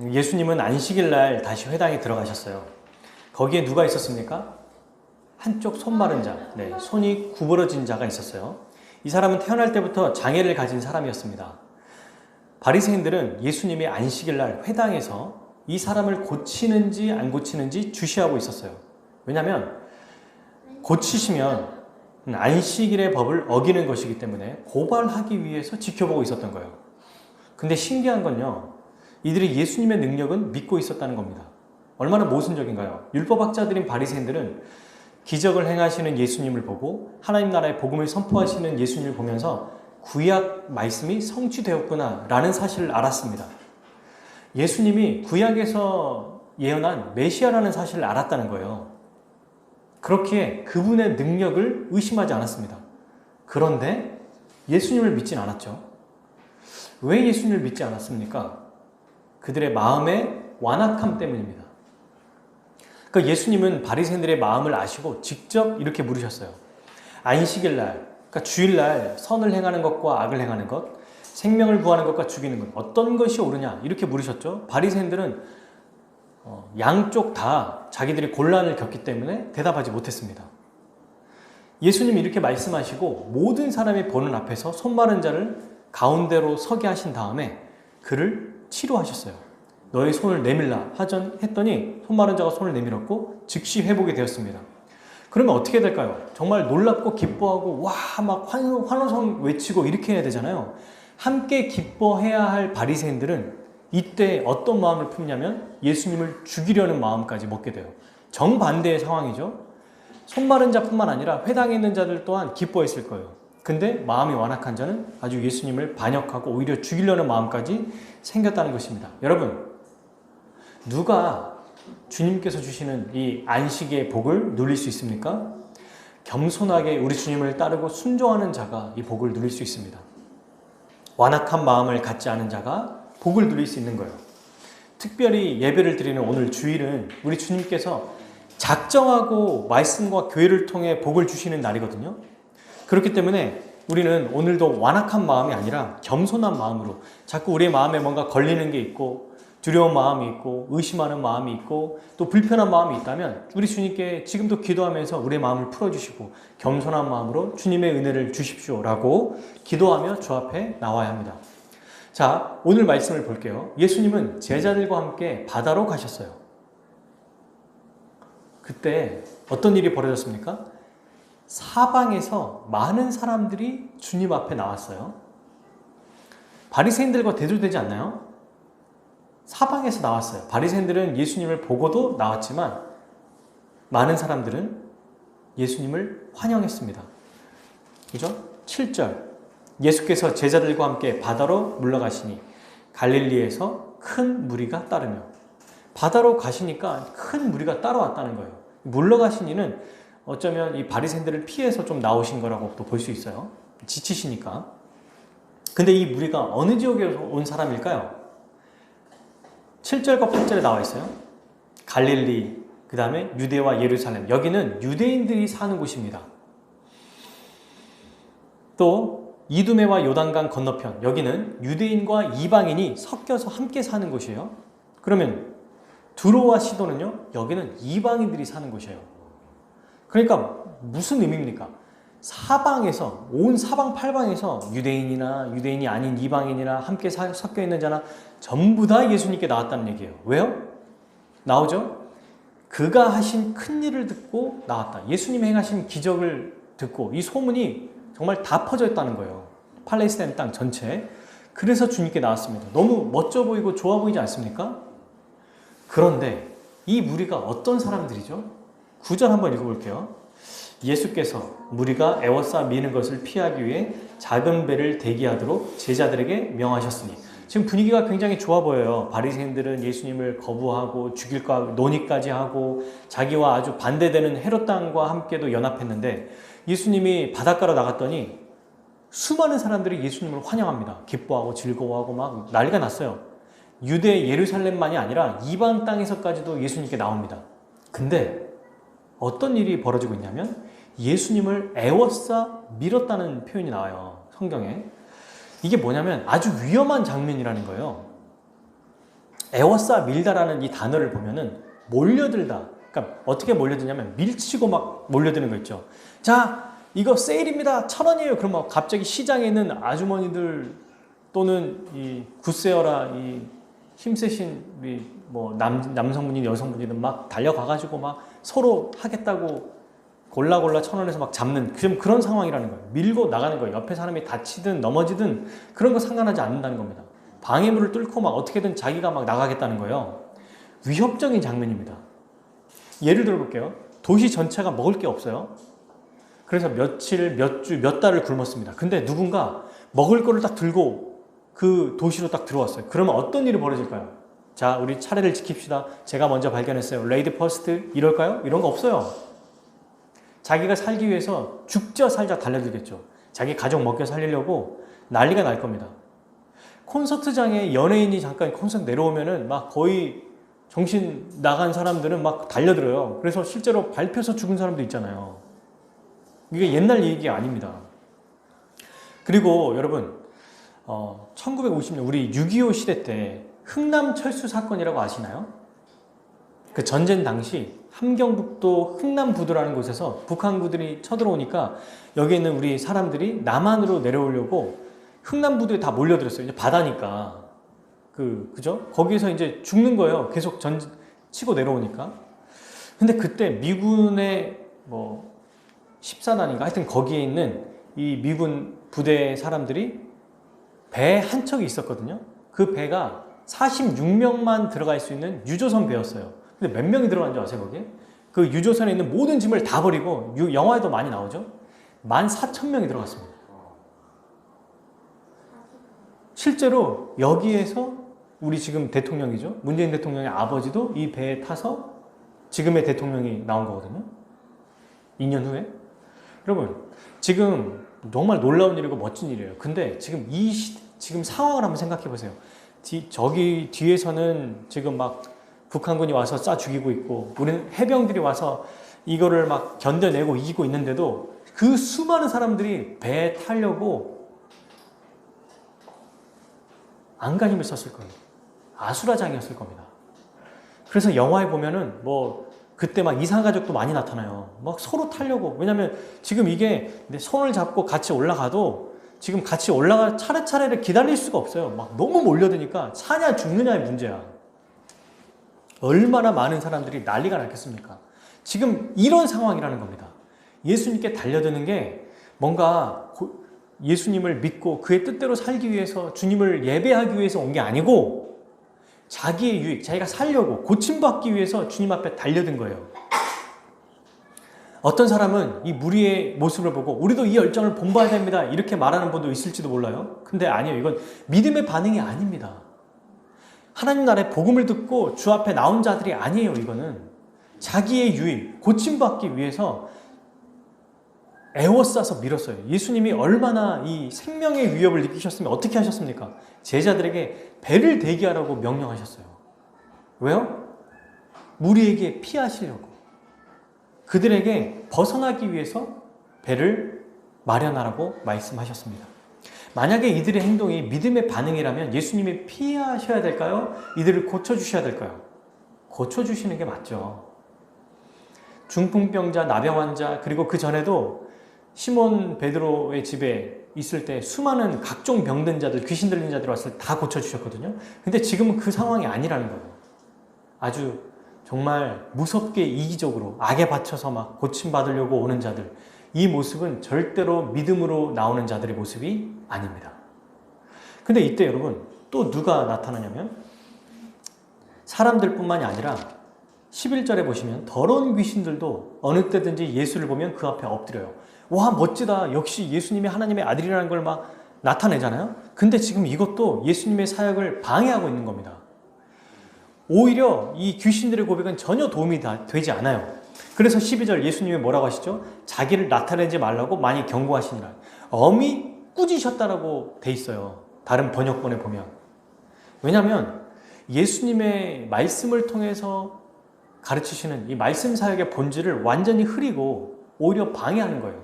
예수님은 안식일 날 다시 회당에 들어가셨어요. 거기에 누가 있었습니까? 한쪽 손 마른 자, 손이 구부러진 자가 있었어요. 이 사람은 태어날 때부터 장애를 가진 사람이었습니다. 바리새인들은 예수님이 안식일 날 회당에서 이 사람을 고치는지 안 고치는지 주시하고 있었어요. 왜냐하면 고치시면 안식일의 법을 어기는 것이기 때문에 고발하기 위해서 지켜보고 있었던 거예요. 근데 신기한 건요, 이들이 예수님의 능력은 믿고 있었다는 겁니다. 얼마나 모순적인가요? 율법학자들인 바리새인들은 기적을 행하시는 예수님을 보고 하나님 나라의 복음을 선포하시는 예수님을 보면서 구약 말씀이 성취되었구나 라는 사실을 알았습니다. 예수님이 구약에서 예언한 메시아라는 사실을 알았다는 거예요. 그렇기에 그분의 능력을 의심하지 않았습니다. 그런데 예수님을 믿진 않았죠. 왜 예수님을 믿지 않았습니까? 그들의 마음의 완악함 때문입니다. 그러니까 예수님은 바리새인들의 마음을 아시고 직접 이렇게 물으셨어요. 안식일 날, 그러니까 주일 날 선을 행하는 것과 악을 행하는 것, 생명을 구하는 것과 죽이는 것, 어떤 것이 옳으냐 이렇게 물으셨죠. 바리새인들은 양쪽 다 자기들이 곤란을 겪기 때문에 대답하지 못했습니다. 예수님이 이렇게 말씀하시고 모든 사람이 보는 앞에서 손 마른 자를 가운데로 서게 하신 다음에 그를 치료하셨어요. 너의 손을 내밀라 했더니 손 마른 자가 손을 내밀었고 즉시 회복이 되었습니다. 그러면 어떻게 될까요? 정말 놀랍고 기뻐하고 와 막 환호성 외치고 이렇게 해야 되잖아요. 함께 기뻐해야 할 바리새인들은 이때 어떤 마음을 품냐면 예수님을 죽이려는 마음까지 먹게 돼요. 정반대의 상황이죠. 손 마른 자뿐만 아니라 회당에 있는 자들 또한 기뻐했을 거예요. 근데 마음이 완악한 자는 아주 예수님을 반역하고 오히려 죽이려는 마음까지 생겼다는 것입니다. 여러분, 누가 주님께서 주시는 이 안식의 복을 누릴 수 있습니까? 겸손하게 우리 주님을 따르고 순종하는 자가 이 복을 누릴 수 있습니다. 완악한 마음을 갖지 않은 자가 복을 누릴 수 있는 거예요. 특별히 예배를 드리는 오늘 주일은 우리 주님께서 작정하고 말씀과 교회를 통해 복을 주시는 날이거든요. 그렇기 때문에 우리는 오늘도 완악한 마음이 아니라 겸손한 마음으로 자꾸 우리의 마음에 뭔가 걸리는 게 있고 두려운 마음이 있고 의심하는 마음이 있고 또 불편한 마음이 있다면 우리 주님께 지금도 기도하면서 우리의 마음을 풀어주시고 겸손한 마음으로 주님의 은혜를 주십시오라고 기도하며 주 앞에 나와야 합니다. 자, 오늘 말씀을 볼게요. 예수님은 제자들과 함께 바다로 가셨어요. 그때 어떤 일이 벌어졌습니까? 사방에서 많은 사람들이 주님 앞에 나왔어요. 바리새인들과 대조되지 않나요? 사방에서 나왔어요. 바리새인들은 예수님을 보고도 나왔지만 많은 사람들은 예수님을 환영했습니다. 그죠? 7절 예수께서 제자들과 함께 바다로 물러가시니 갈릴리에서 큰 무리가 따르며 바다로 가시니까 큰 무리가 따라왔다는 거예요. 물러가시니는 어쩌면 이 바리새인들을 피해서 좀 나오신 거라고 또 볼 수 있어요. 지치시니까. 근데 이 무리가 어느 지역에서 온 사람일까요? 7절과 8절에 나와 있어요. 갈릴리, 그 다음에 유대와 예루살렘. 여기는 유대인들이 사는 곳입니다. 또 이두메와 요단강 건너편. 여기는 유대인과 이방인이 섞여서 함께 사는 곳이에요. 그러면 두로와 시도는요? 여기는 이방인들이 사는 곳이에요. 그러니까 무슨 의미입니까? 사방에서, 온 사방팔방에서 유대인이나 유대인이 아닌 이방인이나 함께 섞여 있는 자나 전부 다 예수님께 나왔다는 얘기예요. 왜요? 나오죠? 그가 하신 큰 일을 듣고 나왔다. 예수님이 행하신 기적을 듣고 이 소문이 정말 다 퍼져 있다는 거예요. 팔레스타인 땅 전체에. 그래서 주님께 나왔습니다. 너무 멋져 보이고 좋아 보이지 않습니까? 그런데 이 무리가 어떤 사람들이죠? 9절 한번 읽어볼게요. 예수께서 무리가 에워싸 미는 것을 피하기 위해 작은 배를 대기하도록 제자들에게 명하셨으니. 지금 분위기가 굉장히 좋아 보여요. 바리새인들은 예수님을 거부하고 죽일까 논의까지 하고 자기와 아주 반대되는 헤롯 당과 함께도 연합했는데 예수님이 바닷가로 나갔더니 수많은 사람들이 예수님을 환영합니다. 기뻐하고 즐거워하고 막 난리가 났어요. 유대 예루살렘만이 아니라 이방 땅에서까지도 예수님께 나옵니다. 근데 어떤 일이 벌어지고 있냐면 예수님을 애워싸 밀었다는 표현이 나와요. 성경에. 이게 뭐냐면 아주 위험한 장면이라는 거예요. 에워싸 밀다라는 이 단어를 보면은 몰려들다. 그러니까 어떻게 몰려드냐면 밀치고 막 몰려드는 거 있죠. 자, 이거 세일입니다. 1,000원이에요. 그러면 갑자기 시장에 있는 아주머니들 또는 이 굿세어라 이 힘세신 뭐 남성분이 여성분이든 막 달려가가지고 막 서로 하겠다고 골라 1,000원에서 막 잡는 그런 상황이라는 거예요. 밀고 나가는 거예요. 옆에 사람이 다치든 넘어지든 그런 거 상관하지 않는다는 겁니다. 방해물을 뚫고 막 어떻게든 자기가 막 나가겠다는 거예요. 위협적인 장면입니다. 예를 들어 볼게요. 도시 전체가 먹을 게 없어요. 그래서 며칠, 몇 주, 몇 달을 굶었습니다. 근데 누군가 먹을 거를 딱 들고 그 도시로 딱 들어왔어요. 그러면 어떤 일이 벌어질까요? 자, 우리 차례를 지킵시다. 제가 먼저 발견했어요. 레이디 퍼스트 이럴까요? 이런 거 없어요. 자기가 살기 위해서 죽자 살자 달려들겠죠. 자기 가족 먹여 살리려고 난리가 날 겁니다. 콘서트장에 연예인이 잠깐 콘서트 내려오면은 막 거의 정신 나간 사람들은 막 달려들어요. 그래서 실제로 밟혀서 죽은 사람도 있잖아요. 이게 옛날 얘기 아닙니다. 그리고 여러분, 1950년 우리 6.25 시대 때 흥남 철수 사건이라고 아시나요? 그 전쟁 당시 함경북도 흥남부두라는 곳에서 북한군들이 쳐들어오니까 여기 있는 우리 사람들이 남한으로 내려오려고 흥남부두에 다 몰려들었어요. 이제 바다니까. 그죠? 거기서 이제 죽는 거예요. 계속 치고 내려오니까. 근데 그때 미군의 14단인가 하여튼 거기에 있는 이 미군 부대 사람들이 배 한 척이 있었거든요. 그 배가 46명만 들어갈 수 있는 유조선 배였어요. 근데 몇 명이 들어간 줄 아세요, 거기에? 그 유조선에 있는 모든 짐을 다 버리고, 영화에도 많이 나오죠? 14,000명이 들어갔습니다. 실제로 여기에서 우리 지금 대통령이죠. 문재인 대통령의 아버지도 이 배에 타서 지금의 대통령이 나온 거거든요. 2년 후에. 여러분, 지금 정말 놀라운 일이고 멋진 일이에요. 근데 지금 지금 상황을 한번 생각해 보세요. 저기 뒤에서는 지금 막 북한군이 와서 쏴 죽이고 있고, 우리는 해병들이 와서 이거를 막 견뎌내고 이기고 있는데도 그 수많은 사람들이 배에 타려고 안간힘을 썼을 거예요. 아수라장이었을 겁니다. 그래서 영화에 보면은 그때 막 이상가족도 많이 나타나요. 막 서로 타려고. 왜냐면 지금 이게 손을 잡고 같이 올라가도 지금 같이 차례차례를 기다릴 수가 없어요. 막 너무 몰려드니까 사냐 죽느냐의 문제야. 얼마나 많은 사람들이 난리가 났겠습니까? 지금 이런 상황이라는 겁니다. 예수님께 달려드는 게 뭔가 예수님을 믿고 그의 뜻대로 살기 위해서 주님을 예배하기 위해서 온 게 아니고 자기의 유익, 자기가 살려고 고침받기 위해서 주님 앞에 달려든 거예요. 어떤 사람은 이 무리의 모습을 보고 우리도 이 열정을 본받아야 됩니다. 이렇게 말하는 분도 있을지도 몰라요. 근데 아니에요. 이건 믿음의 반응이 아닙니다. 하나님 나라의 복음을 듣고 주 앞에 나온 자들이 아니에요. 이거는 자기의 유익, 고침받기 위해서 애워싸서 밀었어요. 예수님이 얼마나 이 생명의 위협을 느끼셨으면 어떻게 하셨습니까? 제자들에게 배를 대기하라고 명령하셨어요. 왜요? 무리에게 피하시려고. 그들에게 벗어나기 위해서 배를 마련하라고 말씀하셨습니다. 만약에 이들의 행동이 믿음의 반응이라면 예수님이 피하셔야 될까요? 이들을 고쳐주셔야 될까요? 고쳐주시는 게 맞죠. 중풍병자, 나병 환자, 그리고 그 전에도 시몬 베드로의 집에 있을 때 수많은 각종 병든 자들, 귀신 들린 자들 왔을 때 다 고쳐주셨거든요. 근데 지금은 그 상황이 아니라는 거예요. 아주 정말 무섭게 이기적으로 악에 받쳐서 막 고침받으려고 오는 자들, 이 모습은 절대로 믿음으로 나오는 자들의 모습이 아닙니다. 근데 이때 여러분 또 누가 나타나냐면 사람들뿐만이 아니라 11절에 보시면 더러운 귀신들도 어느 때든지 예수를 보면 그 앞에 엎드려요. 와, 멋지다. 역시 예수님이 하나님의 아들이라는 걸 막 나타내잖아요. 근데 지금 이것도 예수님의 사역을 방해하고 있는 겁니다. 오히려 이 귀신들의 고백은 전혀 도움이 되지 않아요. 그래서 12절 예수님이 뭐라고 하시죠? 자기를 나타내지 말라고 많이 경고하시니라. 엄히 꾸짖으셨다라고 돼 있어요. 다른 번역본에 보면. 왜냐하면 예수님의 말씀을 통해서 가르치시는 이 말씀 사역의 본질을 완전히 흐리고 오히려 방해하는 거예요.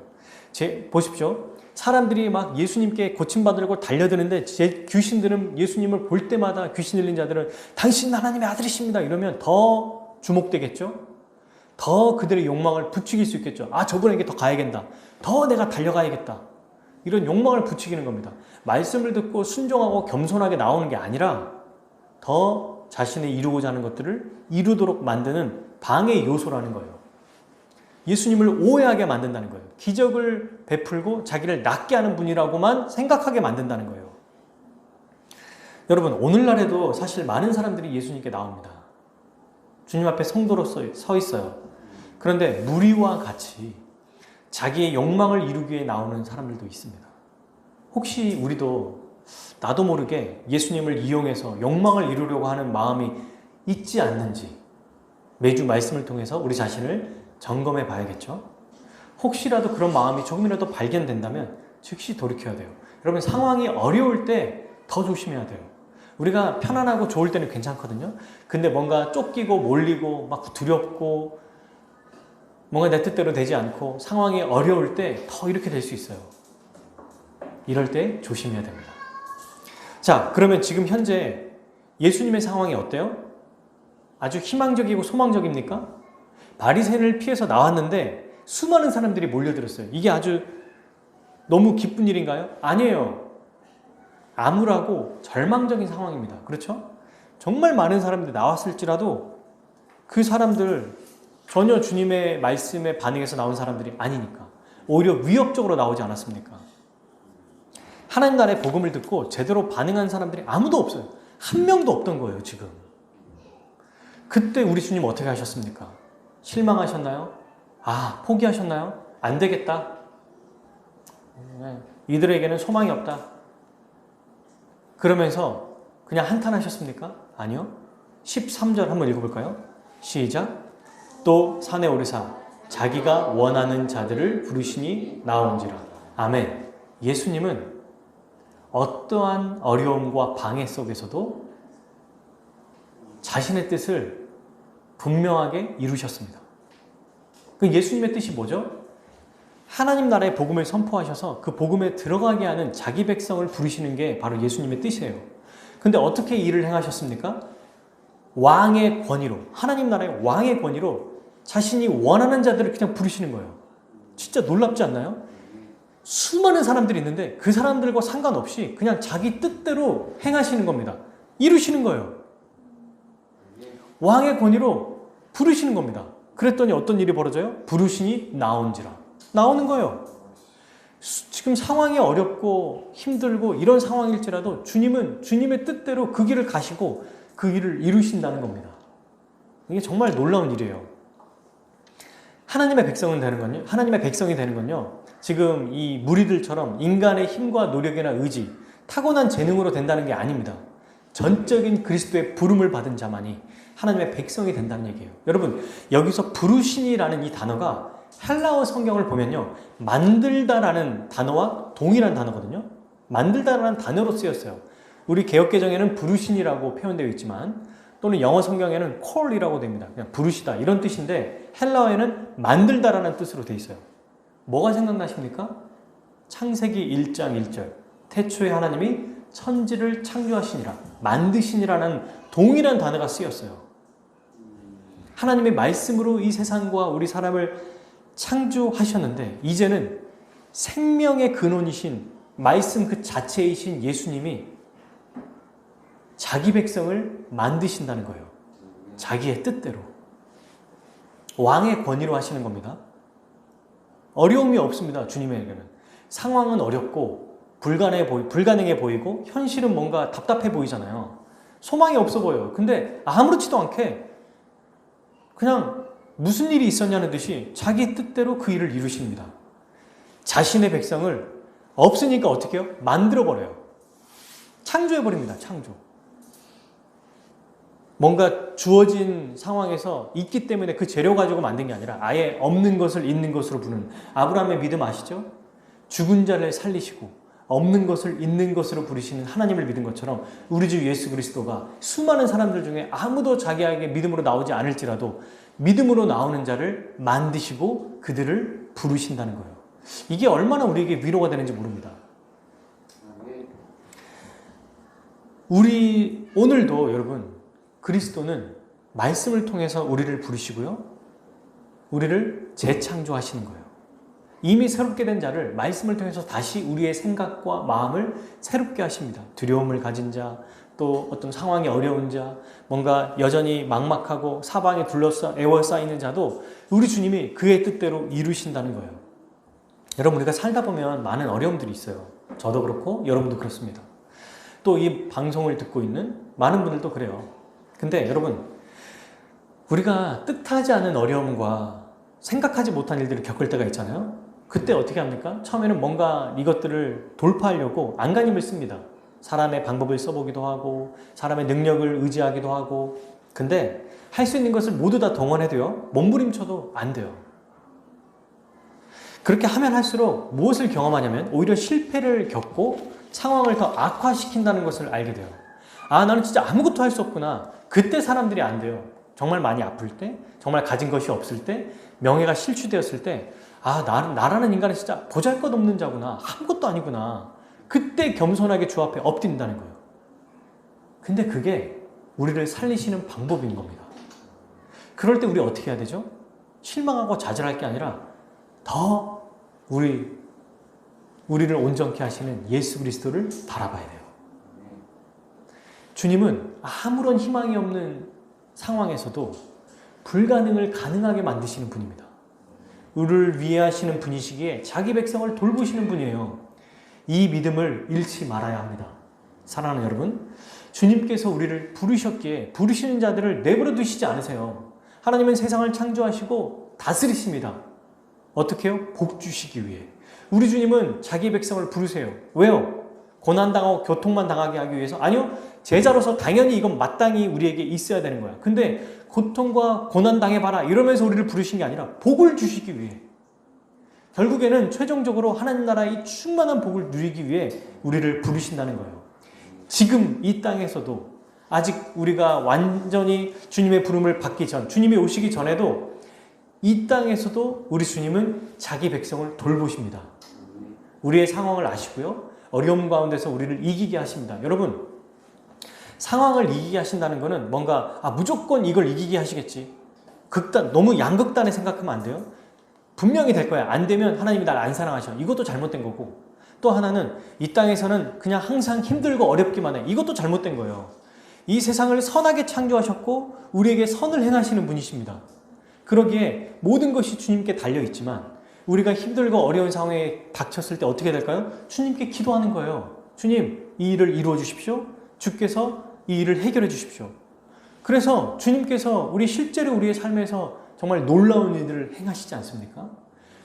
보십시오. 사람들이 막 예수님께 고침받으려고 달려드는데 제 귀신들은 예수님을 볼 때마다 귀신 들린 자들은 당신 하나님의 아들이십니다 이러면 더 주목되겠죠. 더 그들의 욕망을 부추길 수 있겠죠. 아, 저분에게 더 가야겠다. 더 내가 달려가야겠다. 이런 욕망을 부추기는 겁니다. 말씀을 듣고 순종하고 겸손하게 나오는 게 아니라 더 자신이 이루고자 하는 것들을 이루도록 만드는 방해 요소라는 거예요. 예수님을 오해하게 만든다는 거예요. 기적을 베풀고 자기를 낫게 하는 분이라고만 생각하게 만든다는 거예요. 여러분, 오늘날에도 사실 많은 사람들이 예수님께 나옵니다. 주님 앞에 성도로 서 있어요. 그런데 무리와 같이 자기의 욕망을 이루기 위해 나오는 사람들도 있습니다. 혹시 우리도 나도 모르게 예수님을 이용해서 욕망을 이루려고 하는 마음이 있지 않는지 매주 말씀을 통해서 우리 자신을 점검해 봐야겠죠. 혹시라도 그런 마음이 조금이라도 발견된다면 즉시 돌이켜야 돼요. 여러분, 상황이 어려울 때 더 조심해야 돼요. 우리가 편안하고 좋을 때는 괜찮거든요. 근데 뭔가 쫓기고 몰리고 막 두렵고 뭔가 내 뜻대로 되지 않고 상황이 어려울 때 더 이렇게 될 수 있어요. 이럴 때 조심해야 됩니다. 자, 그러면 지금 현재 예수님의 상황이 어때요? 아주 희망적이고 소망적입니까? 바리새인을 피해서 나왔는데 수많은 사람들이 몰려들었어요. 이게 아주 너무 기쁜 일인가요? 아니에요. 암울하고 절망적인 상황입니다. 그렇죠? 정말 많은 사람들이 나왔을지라도 그 사람들 전혀 주님의 말씀에 반응해서 나온 사람들이 아니니까 오히려 위협적으로 나오지 않았습니까? 하나님 나라의 복음을 듣고 제대로 반응한 사람들이 아무도 없어요. 한 명도 없던 거예요, 지금. 그때 우리 주님 어떻게 하셨습니까? 실망하셨나요? 아, 포기하셨나요? 안 되겠다. 이들에게는 소망이 없다. 그러면서 그냥 한탄하셨습니까? 아니요. 13절 한번 읽어볼까요? 시작. 또 산에 오르사 자기가 원하는 자들을 부르시니 나온지라. 아멘. 예수님은 어떠한 어려움과 방해 속에서도 자신의 뜻을 분명하게 이루셨습니다. 그 예수님의 뜻이 뭐죠? 하나님 나라의 복음을 선포하셔서 그 복음에 들어가게 하는 자기 백성을 부르시는 게 바로 예수님의 뜻이에요. 근데 어떻게 일을 행하셨습니까? 왕의 권위로, 하나님 나라의 왕의 권위로 자신이 원하는 자들을 그냥 부르시는 거예요. 진짜 놀랍지 않나요? 수많은 사람들이 있는데 그 사람들과 상관없이 그냥 자기 뜻대로 행하시는 겁니다. 이루시는 거예요. 왕의 권위로 부르시는 겁니다. 그랬더니 어떤 일이 벌어져요? 부르시니 나온지라. 나오는 거예요. 지금 상황이 어렵고 힘들고 이런 상황일지라도 주님은 주님의 뜻대로 그 길을 가시고 그 일을 이루신다는 겁니다. 이게 정말 놀라운 일이에요. 하나님의 백성이 되는 건요, 지금 이 무리들처럼 인간의 힘과 노력이나 의지, 타고난 재능으로 된다는 게 아닙니다. 전적인 그리스도의 부름을 받은 자만이 하나님의 백성이 된다는 얘기예요. 여러분, 여기서 부르시니라는 이 단어가 헬라어 성경을 보면요, 만들다라는 단어와 동일한 단어거든요. 만들다라는 단어로 쓰였어요. 우리 개역개정에는 부르시니라고 표현되어 있지만 또는 영어 성경에는 call이라고 됩니다. 그냥 부르시다 이런 뜻인데 헬라어에는 만들다라는 뜻으로 되어 있어요. 뭐가 생각나십니까? 창세기 1장 1절 태초에 하나님이 천지를 창조하시니라, 만드시니라는 동일한 단어가 쓰였어요. 하나님의 말씀으로 이 세상과 우리 사람을 창조하셨는데 이제는 생명의 근원이신 말씀 그 자체이신 예수님이 자기 백성을 만드신다는 거예요. 자기의 뜻대로. 왕의 권위로 하시는 겁니다. 어려움이 없습니다. 주님에게는. 상황은 어렵고 불가능해 보이고 현실은 뭔가 답답해 보이잖아요. 소망이 없어 보여요. 근데 아무렇지도 않게 그냥 무슨 일이 있었냐는 듯이 자기 뜻대로 그 일을 이루십니다. 자신의 백성을 없으니까 어떻게 해요? 만들어버려요. 창조해버립니다. 창조. 뭔가 주어진 상황에서 있기 때문에 그 재료 가지고 만든 게 아니라 아예 없는 것을 있는 것으로 부르는, 아브라함의 믿음 아시죠? 죽은 자를 살리시고 없는 것을 있는 것으로 부르시는 하나님을 믿은 것처럼 우리 주 예수 그리스도가 수많은 사람들 중에 아무도 자기에게 믿음으로 나오지 않을지라도 믿음으로 나오는 자를 만드시고 그들을 부르신다는 거예요. 이게 얼마나 우리에게 위로가 되는지 모릅니다. 우리 오늘도 여러분 그리스도는 말씀을 통해서 우리를 부르시고요. 우리를 재창조하시는 거예요. 이미 새롭게 된 자를 말씀을 통해서 다시 우리의 생각과 마음을 새롭게 하십니다. 두려움을 가진 자, 또 어떤 상황이 어려운 자, 뭔가 여전히 막막하고 사방에 에워싸이는 자도 우리 주님이 그의 뜻대로 이루신다는 거예요. 여러분 우리가 살다 보면 많은 어려움들이 있어요. 저도 그렇고 여러분도 그렇습니다. 또 이 방송을 듣고 있는 많은 분들도 그래요. 근데 여러분 우리가 뜻하지 않은 어려움과 생각하지 못한 일들을 겪을 때가 있잖아요. 그때 어떻게 합니까? 처음에는 뭔가 이것들을 돌파하려고 안간힘을 씁니다. 사람의 방법을 써보기도 하고 사람의 능력을 의지하기도 하고, 근데 할 수 있는 것을 모두 다 동원해도요 몸부림쳐도 안 돼요. 그렇게 하면 할수록 무엇을 경험하냐면 오히려 실패를 겪고 상황을 더 악화시킨다는 것을 알게 돼요. 아, 나는 진짜 아무것도 할 수 없구나. 그때 사람들이 안 돼요. 정말 많이 아플 때, 정말 가진 것이 없을 때, 명예가 실추되었을 때, 아, 나라는 인간은 진짜 보잘것없는 자구나. 아무것도 아니구나. 그때 겸손하게 주 앞에 엎드린다는 거예요. 근데 그게 우리를 살리시는 방법인 겁니다. 그럴 때 우리 어떻게 해야 되죠? 실망하고 좌절할 게 아니라 더 우리를 온전케 하시는 예수 그리스도를 바라봐야 돼요. 주님은 아무런 희망이 없는 상황에서도 불가능을 가능하게 만드시는 분입니다. 우리를 위하시는 분이시기에 자기 백성을 돌보시는 분이에요. 이 믿음을 잃지 말아야 합니다. 사랑하는 여러분, 주님께서 우리를 부르셨기에 부르시는 자들을 내버려 두시지 않으세요. 하나님은 세상을 창조하시고 다스리십니다. 어떻게 해요? 복 주시기 위해. 우리 주님은 자기 백성을 부르세요. 왜요? 고난당하고 교통만 당하게 하기 위해서? 아니요. 제자로서 당연히 이건 마땅히 우리에게 있어야 되는 거야. 근데 고통과 고난 당해봐라 이러면서 우리를 부르신 게 아니라 복을 주시기 위해, 결국에는 최종적으로 하나님 나라의 충만한 복을 누리기 위해 우리를 부르신다는 거예요. 지금 이 땅에서도 아직 우리가 완전히 주님의 부름을 받기 전, 주님이 오시기 전에도 이 땅에서도 우리 주님은 자기 백성을 돌보십니다. 우리의 상황을 아시고요. 어려움 가운데서 우리를 이기게 하십니다. 여러분, 상황을 이기게 하신다는 것은 뭔가 무조건 이걸 이기게 하시겠지. 너무 양극단에 생각하면 안 돼요. 분명히 될 거야. 안 되면 하나님이 날 안 사랑하셔. 이것도 잘못된 거고, 또 하나는 이 땅에서는 그냥 항상 힘들고 어렵기만 해. 이것도 잘못된 거예요. 이 세상을 선하게 창조하셨고 우리에게 선을 행하시는 분이십니다. 그러기에 모든 것이 주님께 달려있지만 우리가 힘들고 어려운 상황에 닥쳤을 때 어떻게 될까요? 주님께 기도하는 거예요. 주님, 이 일을 이루어 주십시오. 주께서 이 일을 해결해 주십시오. 그래서 주님께서 실제로 우리의 삶에서 정말 놀라운 일들을 행하시지 않습니까?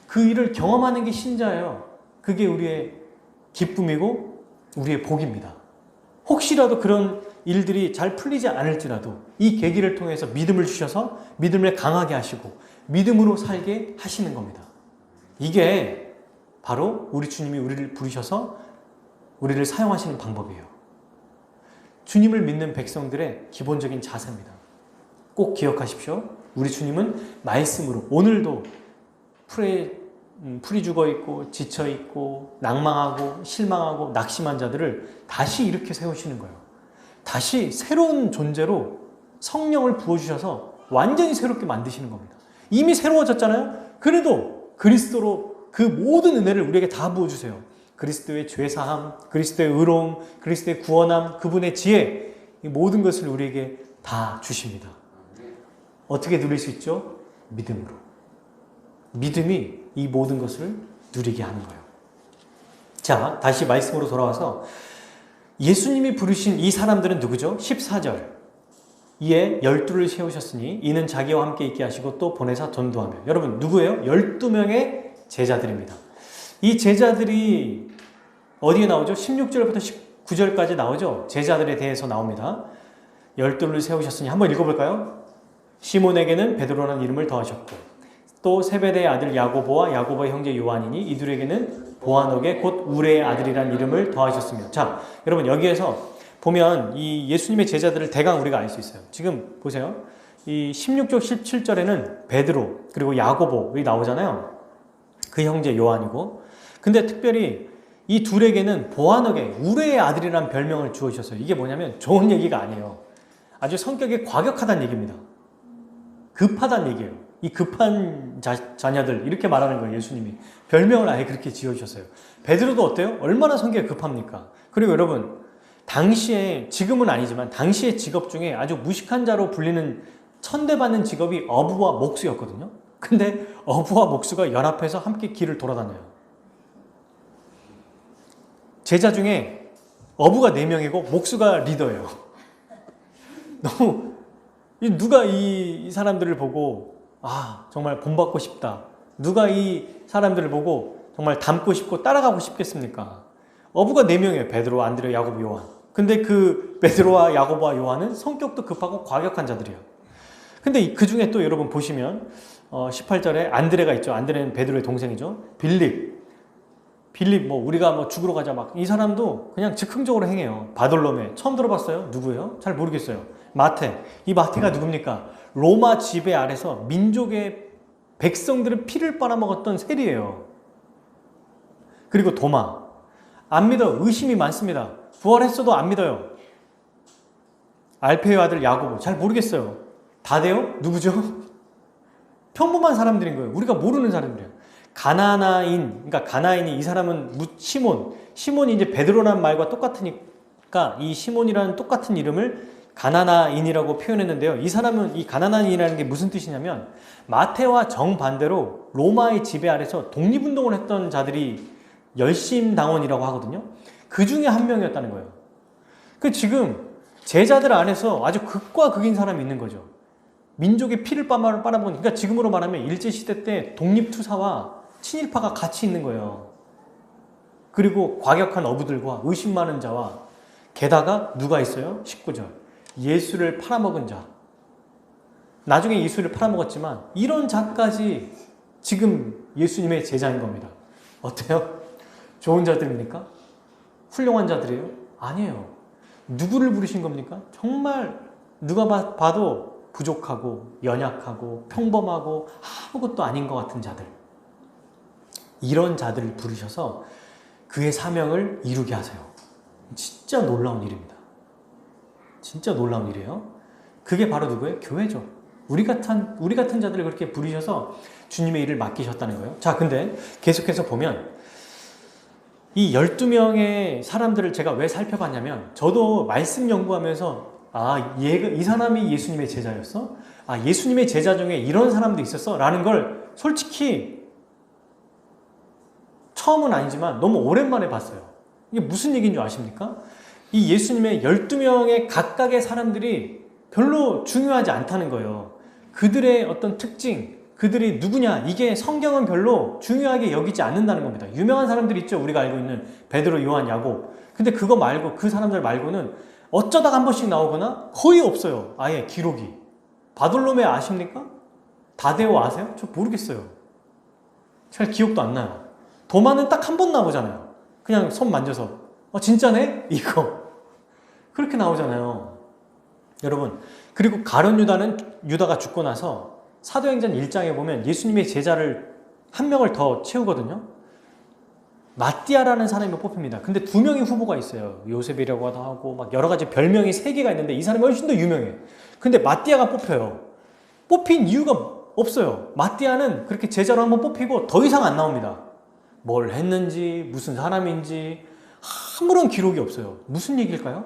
그 일을 경험하는 게 신자예요. 그게 우리의 기쁨이고 우리의 복입니다. 혹시라도 그런 일들이 잘 풀리지 않을지라도 이 계기를 통해서 믿음을 주셔서 믿음을 강하게 하시고 믿음으로 살게 하시는 겁니다. 이게 바로 우리 주님이 우리를 부르셔서 우리를 사용하시는 방법이에요. 주님을 믿는 백성들의 기본적인 자세입니다. 꼭 기억하십시오. 우리 주님은 말씀으로 오늘도 풀이 죽어있고 지쳐있고 낭망하고 실망하고 낙심한 자들을 다시 이렇게 세우시는 거예요. 다시 새로운 존재로 성령을 부어주셔서 완전히 새롭게 만드시는 겁니다. 이미 새로워졌잖아요. 그래도 그리스도로 그 모든 은혜를 우리에게 다 부어주세요. 그리스도의 죄사함, 그리스도의 의로움, 그리스도의 구원함, 그분의 지혜, 이 모든 것을 우리에게 다 주십니다. 어떻게 누릴 수 있죠? 믿음으로. 믿음이 이 모든 것을 누리게 하는 거예요. 자, 다시 말씀으로 돌아와서 예수님이 부르신 이 사람들은 누구죠? 14절. 이에 12를 세우셨으니 이는 자기와 함께 있게 하시고 또 보내사 전도하며. 여러분, 누구예요? 12명의 제자들입니다. 이 제자들이 어디에 나오죠? 16절부터 19절까지 나오죠? 제자들에 대해서 나옵니다. 12를 세우셨으니 한번 읽어볼까요? 시몬에게는 베드로라는 이름을 더하셨고 또 세베대의 아들 야고보와 야고보의 형제 요한이니 이들에게는 보아녹의 곧 우레의 아들이라는 이름을 더하셨으며. 자, 여러분 여기에서 보면 이 예수님의 제자들을 대강 우리가 알 수 있어요. 지금 보세요. 이 16절 17절에는 베드로 그리고 야고보가 나오잖아요. 그 형제 요한이고, 근데 특별히 이 둘에게는 보아너게 우레의 아들이라는 별명을 주어주셨어요. 이게 뭐냐면 좋은 얘기가 아니에요. 아주 성격이 과격하다는 얘기입니다. 급하다는 얘기예요. 이 급한 자녀들 이렇게 말하는 거예요. 예수님이 별명을 아예 그렇게 지어주셨어요. 베드로도 어때요? 얼마나 성격이 급합니까? 그리고 여러분, 당시에, 지금은 아니지만 당시의 직업 중에 아주 무식한 자로 불리는 천대받는 직업이 어부와 목수였거든요. 근데 어부와 목수가 연합해서 함께 길을 돌아다녀요. 제자 중에 어부가 4명이고 목수가 리더예요. 너무, 누가 이 사람들을 보고 정말 본받고 싶다, 누가 이 사람들을 보고 정말 닮고 싶고 따라가고 싶겠습니까? 어부가 4명이에요. 베드로, 안드레, 야고보, 요한. 근데 그 베드로와 야고보와 요한은 성격도 급하고 과격한 자들이에요. 근데 그 중에 또 여러분 보시면 18절에 안드레가 있죠. 안드레는 베드로의 동생이죠. 빌립 우리가 죽으러 가자 이 사람도 그냥 즉흥적으로 행해요. 바돌로메 처음 들어봤어요? 누구예요? 잘 모르겠어요. 마태, 이 마태가 누굽니까? 로마 지배 아래서 민족의 백성들은 피를 빨아먹었던 세리예요. 그리고 도마, 안 믿어. 의심이 많습니다. 부활했어도 안 믿어요. 알페의 아들 야고보, 잘 모르겠어요. 다데오? 누구죠? 평범한 사람들인 거예요. 우리가 모르는 사람들이에요. 그러니까 가나인이, 이 사람은 시몬이 이제 베드로라는 말과 똑같으니까 이 시몬이라는 똑같은 이름을 가나나인이라고 표현했는데요. 이 사람은, 이 가나나인이라는 게 무슨 뜻이냐면 마태와 정반대로 로마의 지배 아래서 독립운동을 했던 자들이 열심당원이라고 하거든요. 그 중에 한 명이었다는 거예요. 지금 제자들 안에서 아주 극과 극인 사람이 있는 거죠. 민족의 피를 빨아먹은, 그러니까 지금으로 말하면 일제시대 때 독립투사와 친일파가 같이 있는 거예요. 그리고 과격한 어부들과 의심 많은 자와, 게다가 누가 있어요? 19절. 예수를 팔아먹은 자. 나중에 예수를 팔아먹었지만 이런 자까지 지금 예수님의 제자인 겁니다. 어때요? 좋은 자들입니까? 훌륭한 자들이에요? 아니에요. 누구를 부르신 겁니까? 정말 누가 봐도 부족하고 연약하고 평범하고 아무것도 아닌 것 같은 자들, 이런 자들을 부르셔서 그의 사명을 이루게 하세요. 진짜 놀라운 일입니다. 진짜 놀라운 일이에요. 그게 바로 누구예요? 교회죠. 우리 같은 자들을 그렇게 부르셔서 주님의 일을 맡기셨다는 거예요. 자, 근데 계속해서 보면 이 12명의 사람들을 제가 왜 살펴봤냐면, 저도 말씀 연구하면서 이 사람이 예수님의 제자였어? 예수님의 제자 중에 이런 사람도 있었어? 라는 걸 솔직히 처음은 아니지만 너무 오랜만에 봤어요. 이게 무슨 얘기인 줄 아십니까? 이 예수님의 12명의 각각의 사람들이 별로 중요하지 않다는 거예요. 그들의 어떤 특징, 그들이 누구냐, 이게 성경은 별로 중요하게 여기지 않는다는 겁니다. 유명한 사람들 있죠. 우리가 알고 있는 베드로, 요한, 야곱. 근데 그거 말고, 그 사람들 말고는 어쩌다가 한 번씩 나오거나 거의 없어요. 아예 기록이. 바돌로메 아십니까? 다데오 아세요? 저 모르겠어요. 잘 기억도 안 나요. 도마는 딱 한 번 나오잖아요. 그냥 손 만져서 진짜네? 이거 그렇게 나오잖아요. 여러분, 그리고 가룟 유다가 죽고 나서 사도행전 1장에 보면 예수님의 제자를 한 명을 더 채우거든요. 마띠아라는 사람이 뽑힙니다. 근데 2명의 후보가 있어요. 요셉이라고 하고 여러 가지 별명이 3개가 있는데 이 사람이 훨씬 더 유명해. 근데 마띠아가 뽑혀요. 뽑힌 이유가 없어요. 마띠아는 그렇게 제자로 한번 뽑히고 더 이상 안 나옵니다. 뭘 했는지, 무슨 사람인지 아무런 기록이 없어요. 무슨 얘기일까요?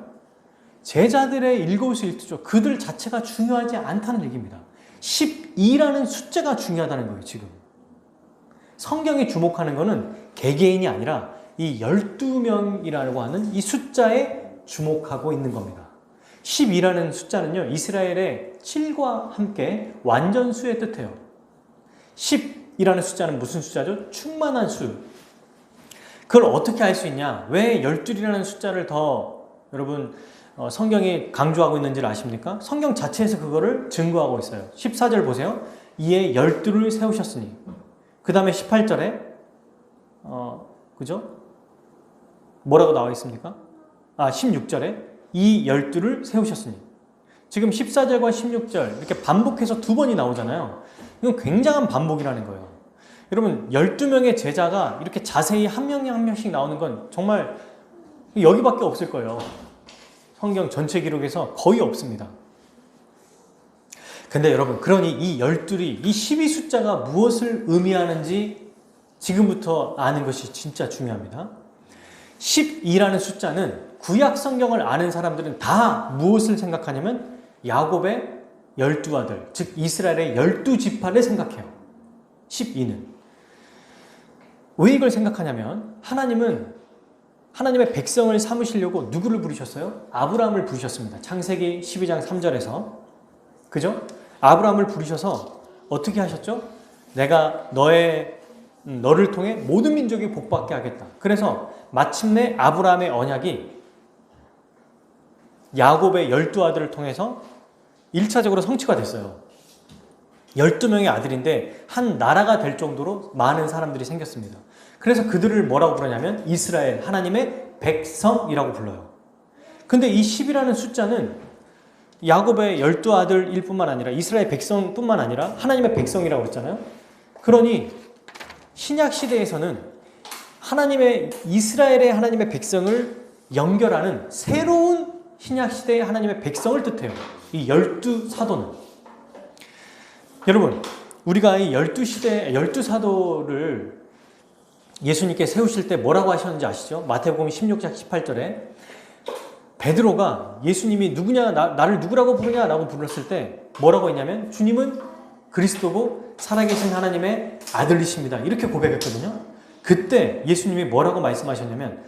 제자들의 일거수일투족, 그들 자체가 중요하지 않다는 얘기입니다. 12라는 숫자가 중요하다는 거예요. 지금 성경이 주목하는 것은 개개인이 아니라 이 12명이라고 하는 이 숫자에 주목하고 있는 겁니다. 12라는 숫자는요, 이스라엘의 7과 함께 완전수의 뜻해요. 10이라는 숫자는 무슨 숫자죠? 충만한 수. 그걸 어떻게 알 수 있냐? 왜 12이라는 숫자를 더 여러분 성경이 강조하고 있는지를 아십니까? 성경 자체에서 그거를 증거하고 있어요. 14절 보세요. 이에 12를 세우셨으니. 그 다음에 18절에 그죠? 뭐라고 나와 있습니까? 16절에 이 12를 세우셨으니. 지금 14절과 16절 이렇게 반복해서 2번이 나오잖아요. 이건 굉장한 반복이라는 거예요. 여러분 12명의 제자가 이렇게 자세히 한 명이 한 명씩 나오는 건 정말 여기밖에 없을 거예요. 성경 전체 기록에서 거의 없습니다. 근데 여러분, 그러니 이 12이, 이 12 숫자가 무엇을 의미하는지 지금부터 아는 것이 진짜 중요합니다. 12라는 숫자는 구약 성경을 아는 사람들은 다 무엇을 생각하냐면 야곱의 12아들, 즉 이스라엘의 12지파를 생각해요. 12는. 왜 이걸 생각하냐면 하나님은 하나님의 백성을 삼으시려고 누구를 부르셨어요? 아브라함을 부르셨습니다. 창세기 12장 3절에서. 그죠? 아브라함을 부르셔서 어떻게 하셨죠? 내가 너를 통해 모든 민족이 복받게 하겠다. 그래서 마침내 아브라함의 언약이 야곱의 12아들을 통해서 1차적으로 성취가 됐어요. 12명의 아들인데 한 나라가 될 정도로 많은 사람들이 생겼습니다. 그래서 그들을 뭐라고 부르냐면 이스라엘, 하나님의 백성이라고 불러요. 근데 이 10이라는 숫자는 야곱의 12아들일 뿐만 아니라 이스라엘 백성뿐만 아니라 하나님의 백성이라고 그랬잖아요. 그러니 신약 시대에서는 이스라엘의 하나님의 백성을 연결하는 새로운 신약 시대의 하나님의 백성을 뜻해요. 이 12사도는. 여러분, 우리가 이 12사도를 예수님께 세우실 때 뭐라고 하셨는지 아시죠? 마태복음 16장 18절에 베드로가 예수님이 누구냐, 나를 누구라고 부르냐 라고 불렀을 때 뭐라고 했냐면 주님은 그리스도고 살아계신 하나님의 아들이십니다. 이렇게 고백했거든요. 그때 예수님이 뭐라고 말씀하셨냐면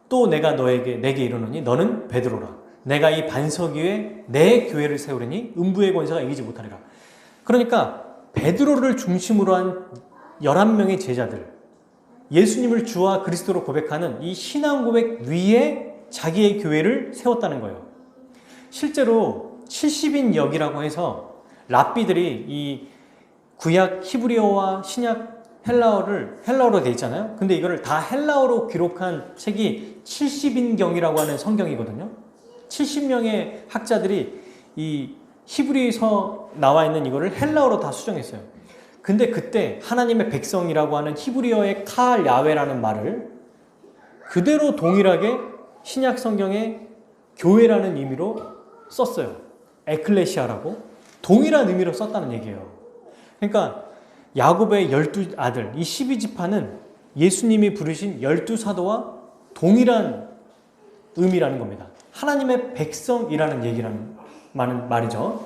또 내가 내게 이르노니 너는 베드로라. 내가 이 반석 위에 내 교회를 세우리니 음부의 권세가 이기지 못하리라. 그러니까 베드로를 중심으로 한 11명의 제자들, 예수님을 주와 그리스도로 고백하는 이 신앙 고백 위에 자기의 교회를 세웠다는 거예요. 실제로 70인 역이라고 해서 랍비들이 이 구약 히브리어와 신약 헬라어로 돼 있잖아요. 근데 이거를 다 헬라어로 기록한 책이 70인경이라고 하는 성경이거든요. 70명의 학자들이 이 히브리서 나와 있는 이거를 헬라어로 다 수정했어요. 근데 그때 하나님의 백성이라고 하는 히브리어의 칼 야훼라는 말을 그대로 동일하게 신약 성경에 교회라는 의미로 썼어요. 에클레시아라고 동일한 의미로 썼다는 얘기예요. 그러니까 야곱의 12아들, 이 12지파는 예수님이 부르신 12사도와 동일한 의미라는 겁니다. 하나님의 백성이라는 얘기라는 말이죠.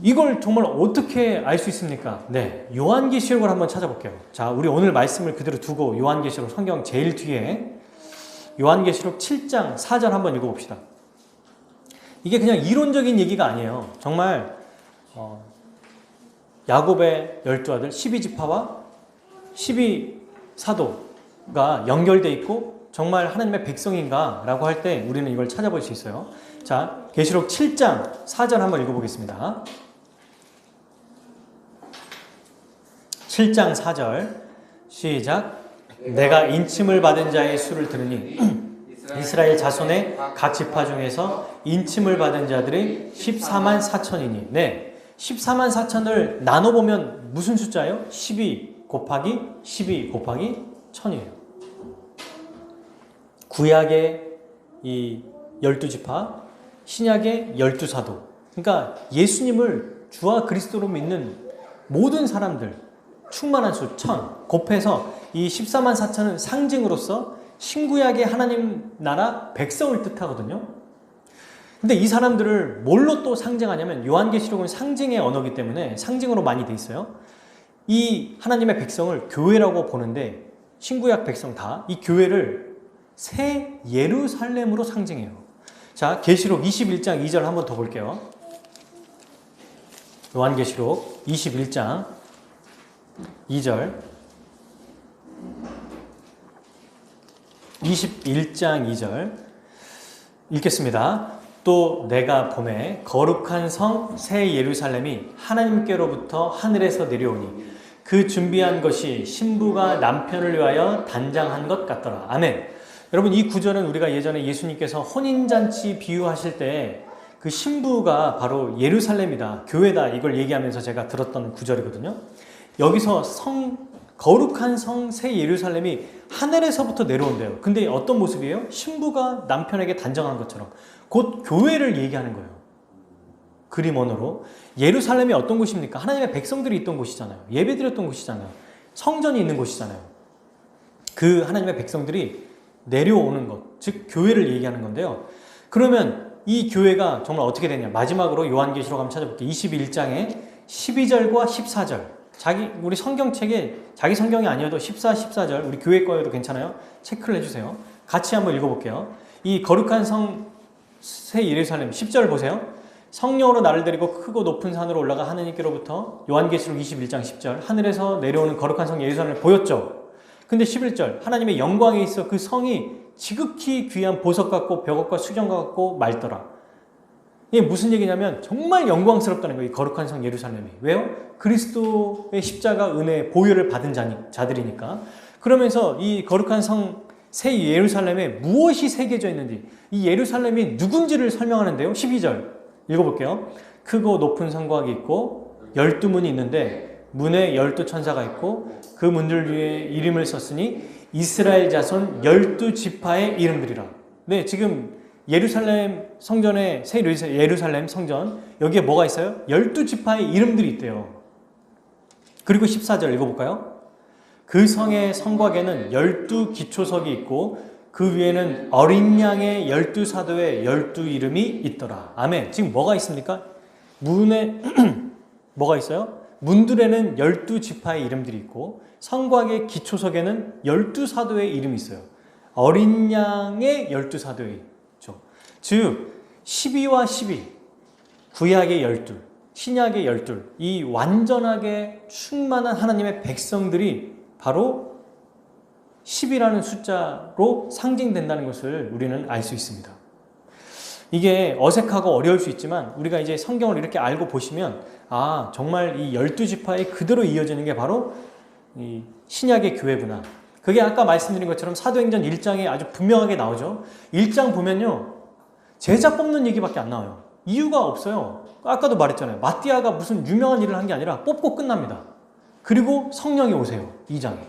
이걸 정말 어떻게 알 수 있습니까? 네, 요한계시록을 한번 찾아볼게요. 자, 우리 오늘 말씀을 그대로 두고 요한계시록 성경 제일 뒤에 요한계시록 7장 4절 한번 읽어봅시다. 이게 그냥 이론적인 얘기가 아니에요. 정말 야곱의 12아들 12지파와 12사도가 연결되어 있고 정말 하나님의 백성인가 라고 할 때 우리는 이걸 찾아볼 수 있어요. 자, 계시록 7장 4절 한번 읽어보겠습니다. 7장 4절 시작. 내가 인침을 받은 자의 수를 들으니 이스라엘 자손의 각 지파 중에서 인침을 받은 자들이 14만 4천이니. 네, 14만 4천을 나눠보면 무슨 숫자예요? 12 곱하기 12 곱하기 1000이에요. 구약의 이 12지파, 신약의 12사도. 그러니까 예수님을 주와 그리스도로 믿는 모든 사람들 충만한 수 1000 곱해서 이 14만 4천은 상징으로서 신구약의 하나님 나라 백성을 뜻하거든요. 근데 이 사람들을 뭘로 또 상징하냐면 요한계시록은 상징의 언어이기 때문에 상징으로 많이 돼 있어요. 이 하나님의 백성을 교회라고 보는데 신구약 백성 다 이 교회를 새 예루살렘으로 상징해요. 자, 계시록 21장 2절 한번 더 볼게요. 요한계시록 21장 2절 21장 2절 읽겠습니다. 또 내가 보매 거룩한 성 새 예루살렘이 하나님께로부터 하늘에서 내려오니 그 준비한 것이 신부가 남편을 위하여 단장한 것 같더라. 아멘. 여러분, 이 구절은 우리가 예전에 예수님께서 혼인잔치 비유하실 때 그 신부가 바로 예루살렘이다, 교회다, 이걸 얘기하면서 제가 들었던 구절이거든요. 여기서 거룩한 성 새 예루살렘이 하늘에서부터 내려온대요. 근데 어떤 모습이에요? 신부가 남편에게 단정한 것처럼 곧 교회를 얘기하는 거예요. 그림 언어로. 예루살렘이 어떤 곳입니까? 하나님의 백성들이 있던 곳이잖아요. 예배드렸던 곳이잖아요. 성전이 있는 곳이잖아요. 그 하나님의 백성들이 내려오는 것, 즉 교회를 얘기하는 건데요. 그러면 이 교회가 정말 어떻게 되냐? 마지막으로 요한계시록 한번 찾아볼게요. 21장에 12절과 14절. 우리 성경책에 자기 성경이 아니어도 14, 14절 우리 교회 거여도 괜찮아요. 체크를 해주세요. 같이 한번 읽어볼게요. 이 거룩한 성 새 예루살렘 10절 보세요. 성령으로 나를 데리고 크고 높은 산으로 올라가 하느님께로부터 요한계시록 21장 10절 하늘에서 내려오는 거룩한 성 예루살렘을 보였죠. 근데 11절 하나님의 영광에 있어 그 성이 지극히 귀한 보석 같고 벽옥과 수정 같고 맑더라. 이게 무슨 얘기냐면 정말 영광스럽다는 거예요. 이 거룩한 성 예루살렘이. 왜요? 그리스도의 십자가 은혜 보혈을 받은 자들이니까. 그러면서 이 거룩한 성 새 예루살렘에 무엇이 새겨져 있는지, 이 예루살렘이 누군지를 설명하는데요. 12절 읽어볼게요. 크고 높은 성곽이 있고 12문이 있는데 문에 12천사가 있고 그 문들 위에 이름을 썼으니 이스라엘 자손 12지파의 이름들이라. 네, 지금 예루살렘 성전에 새 예루살렘 성전 여기에 뭐가 있어요? 12지파의 이름들이 있대요. 그리고 14절 읽어볼까요? 그 성의 성곽에는 12기초석이 있고 그 위에는 어린 양의 12사도의 12이름이 있더라. 아멘. 지금 뭐가 있습니까? 문에 뭐가 있어요? 문들에는 12지파의 이름들이 있고 성곽의 기초석에는 12사도의 이름이 있어요. 어린 양의 12사도의 즉 12와 12 구약의 12 신약의 12 이 완전하게 충만한 하나님의 백성들이 바로 10이라는 숫자로 상징된다는 것을 우리는 알 수 있습니다. 이게 어색하고 어려울 수 있지만 우리가 이제 성경을 이렇게 알고 보시면 아 정말 이 12지파에 그대로 이어지는 게 바로 이 신약의 교회구나. 그게 아까 말씀드린 것처럼 사도행전 1장에 아주 분명하게 나오죠. 1장 보면요 제자 뽑는 얘기밖에 안 나와요. 이유가 없어요. 아까도 말했잖아요. 마띠아가 무슨 유명한 일을 한 게 아니라 뽑고 끝납니다. 그리고 성령이 오세요. 2장에.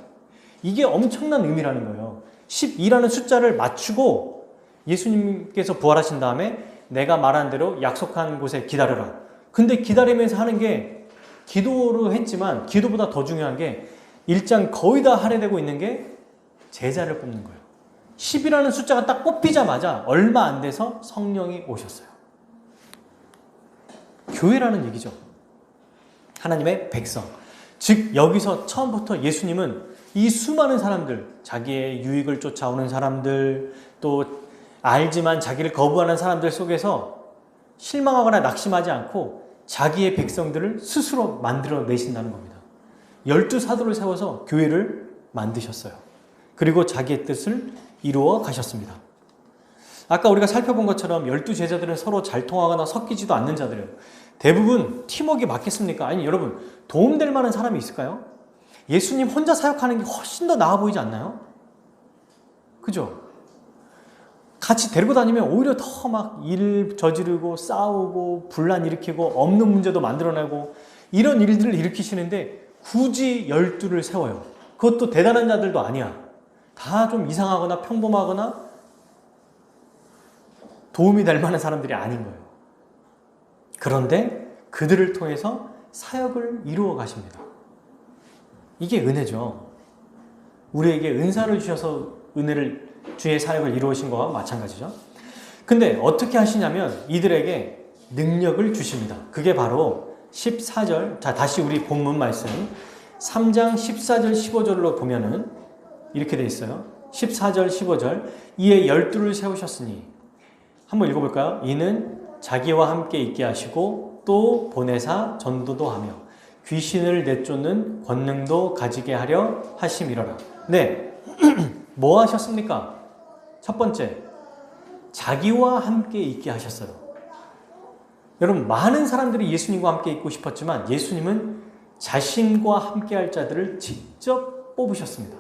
이게 엄청난 의미라는 거예요. 12라는 숫자를 맞추고 예수님께서 부활하신 다음에 내가 말한 대로 약속한 곳에 기다려라. 근데 기다리면서 하는 게 기도로 했지만 기도보다 더 중요한 게 1장 거의 다 할애되고 있는 게 제자를 뽑는 거예요. 10이라는 숫자가 딱 뽑히자마자 얼마 안 돼서 성령이 오셨어요. 교회라는 얘기죠. 하나님의 백성. 즉 여기서 처음부터 예수님은 이 수많은 사람들, 자기의 유익을 쫓아오는 사람들, 또 알지만 자기를 거부하는 사람들 속에서 실망하거나 낙심하지 않고 자기의 백성들을 스스로 만들어내신다는 겁니다. 12사도를 세워서 교회를 만드셨어요. 그리고 자기의 뜻을 이루어 가셨습니다. 아까 우리가 살펴본 것처럼 12제자들은 서로 잘 통하거나 섞이지도 않는 자들이에요. 대부분 팀워크가 맞겠습니까? 아니 여러분 도움될 만한 사람이 있을까요? 예수님 혼자 사역하는 게 훨씬 더 나아 보이지 않나요? 그죠? 같이 데리고 다니면 오히려 더 막 일 저지르고 싸우고 분란 일으키고 없는 문제도 만들어내고 이런 일들을 일으키시는데 굳이 12를 세워요. 그것도 대단한 자들도 아니야. 다 좀 이상하거나 평범하거나 도움이 될 만한 사람들이 아닌 거예요. 그런데 그들을 통해서 사역을 이루어 가십니다. 이게 은혜죠. 우리에게 은사를 주셔서 은혜를 주의 사역을 이루어신 것과 마찬가지죠. 근데 어떻게 하시냐면 이들에게 능력을 주십니다. 그게 바로 14절. 자, 다시 우리 본문 말씀 3장 14절 15절로 보면은 이렇게 돼 있어요. 14절 15절 이에 12를 세우셨으니 한번 읽어볼까요? 이는 자기와 함께 있게 하시고 또 보내사 전도도 하며 귀신을 내쫓는 권능도 가지게 하려 하심이로라. 네, 뭐 하셨습니까? 첫 번째, 자기와 함께 있게 하셨어요. 여러분, 많은 사람들이 예수님과 함께 있고 싶었지만 예수님은 자신과 함께 할 자들을 직접 뽑으셨습니다.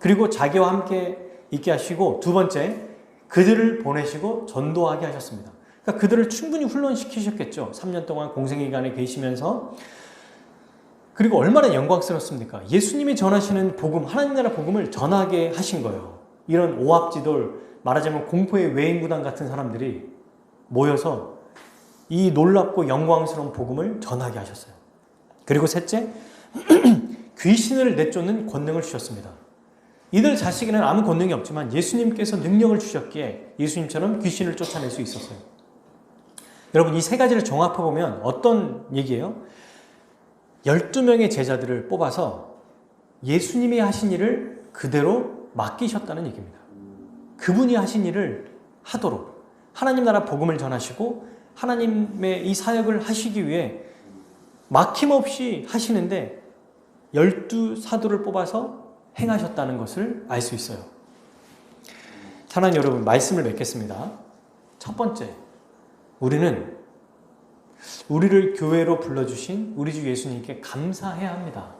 그리고 자기와 함께 있게 하시고 두 번째, 그들을 보내시고 전도하게 하셨습니다. 그러니까 그들을 충분히 훈련시키셨겠죠. 3년 동안 공생기관에 계시면서 그리고 얼마나 영광스럽습니까? 예수님이 전하시는 복음, 하나님 나라 복음을 전하게 하신 거예요. 이런 오합지돌, 말하자면 공포의 외인구단 같은 사람들이 모여서 이 놀랍고 영광스러운 복음을 전하게 하셨어요. 그리고 셋째, 귀신을 내쫓는 권능을 주셨습니다. 이들 자식에는 아무 권능이 없지만 예수님께서 능력을 주셨기에 예수님처럼 귀신을 쫓아낼 수 있었어요. 여러분, 이 세 가지를 종합해보면 어떤 얘기예요? 12명의 제자들을 뽑아서 예수님이 하신 일을 그대로 맡기셨다는 얘기입니다. 그분이 하신 일을 하도록 하나님 나라 복음을 전하시고 하나님의 이 사역을 하시기 위해 막힘없이 하시는데 12사도를 뽑아서 행하셨다는 것을 알 수 있어요. 사랑하는 여러분, 말씀을 맺겠습니다. 첫 번째, 우리는 우리를 교회로 불러주신 우리 주 예수님께 감사해야 합니다.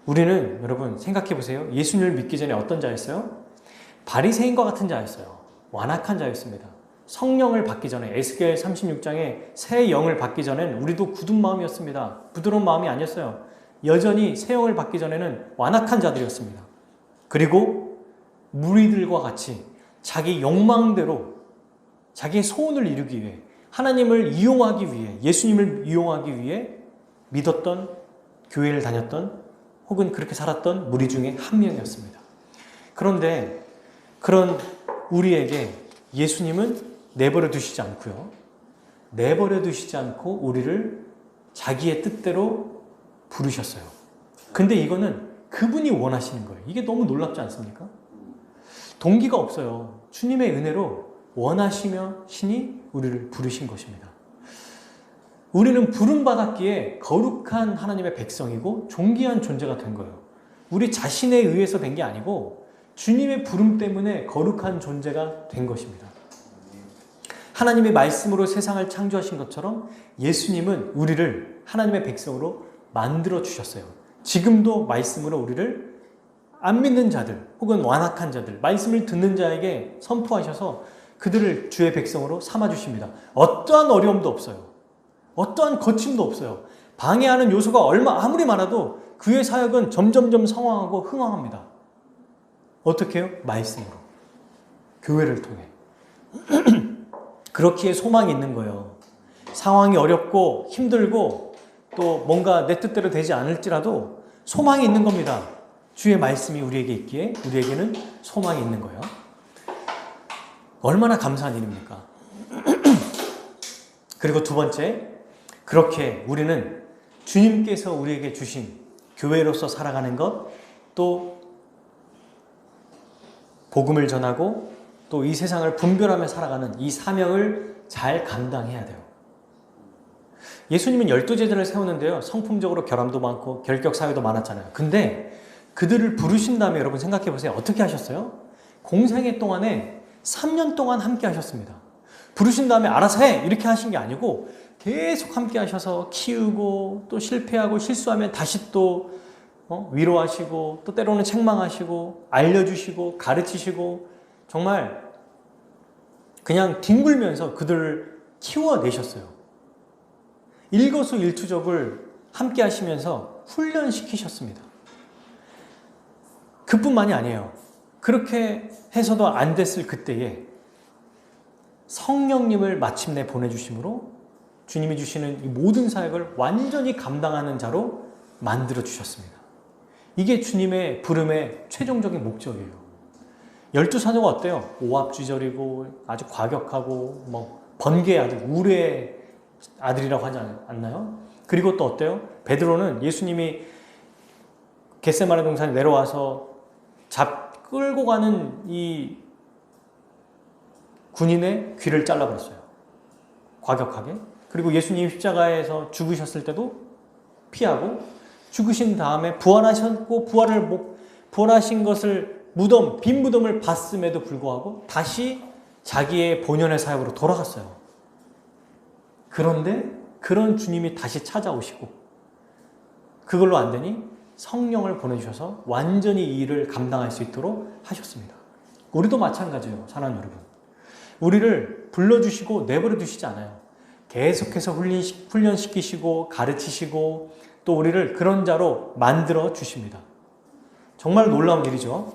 우리는 여러분 생각해 보세요. 예수님을 믿기 전에 어떤 자였어요? 바리새인과 같은 자였어요. 완악한 자였습니다. 성령을 받기 전에, 에스겔 36장에 새 영을 받기 전엔 우리도 굳은 마음이었습니다. 부드러운 마음이 아니었어요. 여전히 새 영을 받기 전에는 완악한 자들이었습니다. 그리고 무리들과 같이 자기 욕망대로 자기의 소원을 이루기 위해, 하나님을 이용하기 위해, 예수님을 이용하기 위해 믿었던, 교회를 다녔던, 혹은 그렇게 살았던 무리 중에 한 명이었습니다. 그런데 그런 우리에게 예수님은 내버려 두시지 않고요. 내버려 두시지 않고 우리를 자기의 뜻대로 부르셨어요. 근데 이거는 그분이 원하시는 거예요. 이게 너무 놀랍지 않습니까? 동기가 없어요. 주님의 은혜로 원하시며 신이 우리를 부르신 것입니다. 우리는 부름받았기에 거룩한 하나님의 백성이고 존귀한 존재가 된 거예요. 우리 자신에 의해서 된 게 아니고 주님의 부름 때문에 거룩한 존재가 된 것입니다. 하나님의 말씀으로 세상을 창조하신 것처럼 예수님은 우리를 하나님의 백성으로 만들어 주셨어요. 지금도 말씀으로 우리를 안 믿는 자들 혹은 완악한 자들, 말씀을 듣는 자에게 선포하셔서 그들을 주의 백성으로 삼아주십니다. 어떠한 어려움도 없어요. 어떠한 거침도 없어요. 방해하는 요소가 아무리 많아도 그의 사역은 점점점 성황하고 흥황합니다. 어떻게 해요? 말씀으로. 교회를 통해. 그렇기에 소망이 있는 거예요. 상황이 어렵고 힘들고 또 뭔가 내 뜻대로 되지 않을지라도 소망이 있는 겁니다. 주의 말씀이 우리에게 있기에 우리에게는 소망이 있는 거예요. 얼마나 감사한 일입니까? 그리고 두 번째, 그렇게 우리는 주님께서 우리에게 주신 교회로서 살아가는 것, 또 복음을 전하고 또 이 세상을 분별하며 살아가는 이 사명을 잘 감당해야 돼요. 예수님은 12제자를 세우는데요. 성품적으로 결함도 많고 결격 사유도 많았잖아요. 근데 그들을 부르신 다음에 여러분 생각해 보세요. 어떻게 하셨어요? 공생애 동안에 3년 동안 함께 하셨습니다. 부르신 다음에 알아서 해! 이렇게 하신 게 아니고 계속 함께 하셔서 키우고 또 실패하고 실수하면 다시 또 위로하시고 또 때로는 책망하시고 알려주시고 가르치시고 정말 그냥 뒹굴면서 그들을 키워내셨어요. 일거수일투족을 함께 하시면서 훈련시키셨습니다. 그뿐만이 아니에요. 그렇게 해서도 안 됐을 그때에 성령님을 마침내 보내주심으로 주님이 주시는 이 모든 사역을 완전히 감당하는 자로 만들어 주셨습니다. 이게 주님의 부름의 최종적인 목적이에요. 12사도가 어때요? 오합지졸이고 아주 과격하고 번개의 아들, 우레의 아들이라고 하지 않나요? 그리고 또 어때요? 베드로는 예수님이 겟세마네 동산에 내려와서 끌고 가는 이 군인의 귀를 잘라버렸어요. 과격하게. 그리고 예수님 십자가에서 죽으셨을 때도 피하고 죽으신 다음에 부활하셨고 부활하신 것을 빈 무덤을 봤음에도 불구하고 다시 자기의 본연의 사역으로 돌아갔어요. 그런데 그런 주님이 다시 찾아오시고 그걸로 안 되니 성령을 보내주셔서 완전히 이 일을 감당할 수 있도록 하셨습니다. 우리도 마찬가지예요. 사랑하는 여러분. 우리를 불러주시고 내버려 두시지 않아요. 계속해서 훈련시키시고 가르치시고 또 우리를 그런 자로 만들어 주십니다. 정말 놀라운 일이죠.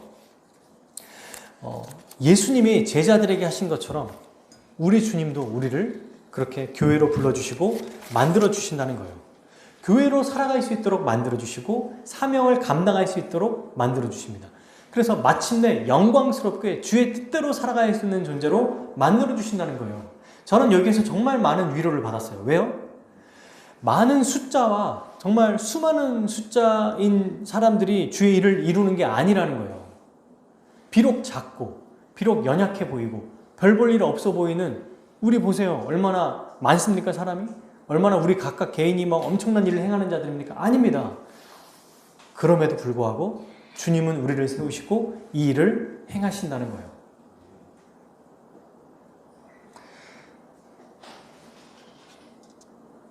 예수님이 제자들에게 하신 것처럼 우리 주님도 우리를 그렇게 교회로 불러주시고 만들어 주신다는 거예요. 교회로 살아갈 수 있도록 만들어 주시고 사명을 감당할 수 있도록 만들어 주십니다. 그래서 마침내 영광스럽게 주의 뜻대로 살아갈 수 있는 존재로 만들어 주신다는 거예요. 저는 여기에서 정말 많은 위로를 받았어요. 왜요? 많은 숫자와 정말 수많은 숫자인 사람들이 주의 일을 이루는 게 아니라는 거예요. 비록 작고 비록 연약해 보이고 별 볼 일 없어 보이는 우리 보세요. 얼마나 많습니까, 사람이? 얼마나 우리 각각 개인이 막 엄청난 일을 행하는 자들입니까? 아닙니다. 그럼에도 불구하고 주님은 우리를 세우시고 이 일을 행하신다는 거예요.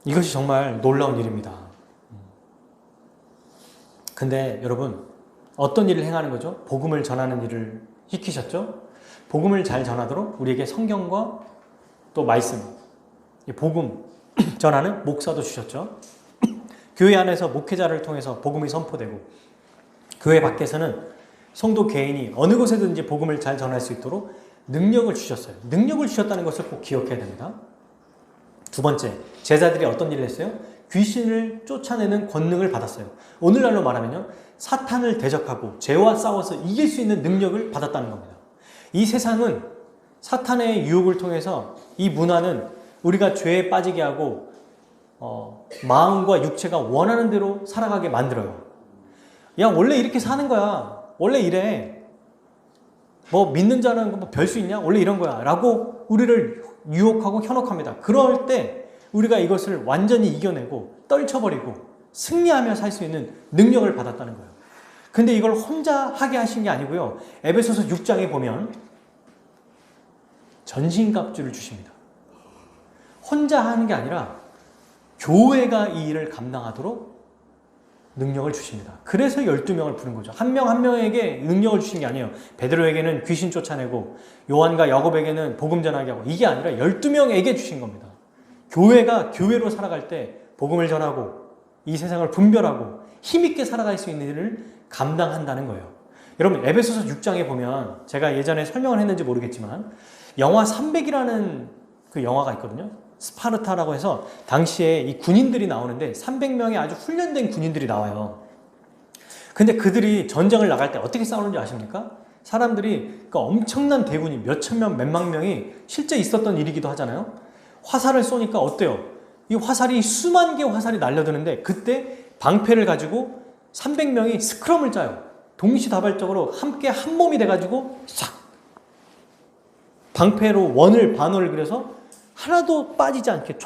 이것이 정말 놀라운 일입니다. 근데 여러분, 어떤 일을 행하는 거죠? 복음을 전하는 일을 시키셨죠? 복음을 잘 전하도록 우리에게 성경과 또 말씀, 복음 전하는 목사도 주셨죠? 교회 안에서 목회자를 통해서 복음이 선포되고 교회 밖에서는 성도 개인이 어느 곳에든지 복음을 잘 전할 수 있도록 능력을 주셨어요. 능력을 주셨다는 것을 꼭 기억해야 됩니다. 두 번째, 제자들이 어떤 일을 했어요? 귀신을 쫓아내는 권능을 받았어요. 오늘날로 말하면요, 사탄을 대적하고 죄와 싸워서 이길 수 있는 능력을 받았다는 겁니다. 이 세상은 사탄의 유혹을 통해서 이 문화는 우리가 죄에 빠지게 하고 마음과 육체가 원하는 대로 살아가게 만들어요. 야, 원래 이렇게 사는 거야. 원래 이래. 뭐 믿는 자는 뭐 별 수 있냐? 원래 이런 거야. 라고 우리를 유혹하고 현혹합니다. 그럴 때 우리가 이것을 완전히 이겨내고 떨쳐버리고 승리하며 살 수 있는 능력을 받았다는 거예요. 근데 이걸 혼자 하게 하신 게 아니고요. 에베소서 6장에 보면 전신갑주를 주십니다. 혼자 하는 게 아니라 교회가 이 일을 감당하도록 능력을 주십니다. 그래서 12명을 부른 거죠. 한 명 한 명에게 능력을 주신 게 아니에요. 베드로에게는 귀신 쫓아내고 요한과 야곱에게는 복음 전하게 하고, 이게 아니라 12명에게 주신 겁니다. 교회가 교회로 살아갈 때 복음을 전하고 이 세상을 분별하고 힘있게 살아갈 수 있는 일을 감당한다는 거예요. 여러분, 에베소서 6장에 보면 제가 예전에 설명을 했는지 모르겠지만 영화 300이라는 그 영화가 있거든요. 스파르타라고 해서 당시에 이 군인들이 나오는데 300명의 아주 훈련된 군인들이 나와요. 근데 그들이 전쟁을 나갈 때 어떻게 싸우는지 아십니까? 사람들이 그 엄청난 대군이 몇천 명, 몇만 명이 실제 있었던 일이기도 하잖아요. 화살을 쏘니까 어때요? 이 화살이 수만 개의 화살이 날려드는데 그때 방패를 가지고 300명이 스크럼을 짜요. 동시다발적으로 함께 한 몸이 돼가지고 싹 방패로 원을 반원을 그려서 하나도 빠지지 않게